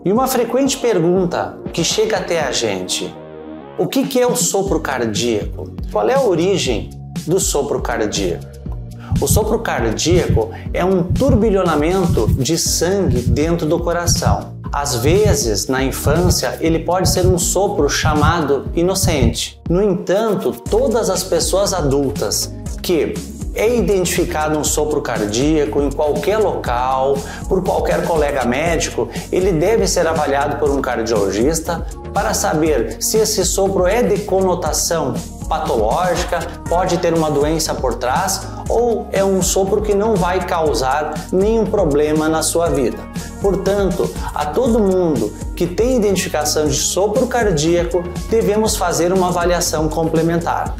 E uma frequente pergunta que chega até a gente: o que é o sopro cardíaco? Qual é a origem do sopro cardíaco? O sopro cardíaco é um turbilhonamento de sangue dentro do coração. Às vezes, na infância, ele pode ser um sopro chamado inocente. No entanto, todas as pessoas adultas que é identificado um sopro cardíaco em qualquer local, por qualquer colega médico, ele deve ser avaliado por um cardiologista para saber se esse sopro é de conotação patológica, pode ter uma doença por trás ou é um sopro que não vai causar nenhum problema na sua vida. Portanto, a todo mundo que tem identificação de sopro cardíaco, devemos fazer uma avaliação complementar.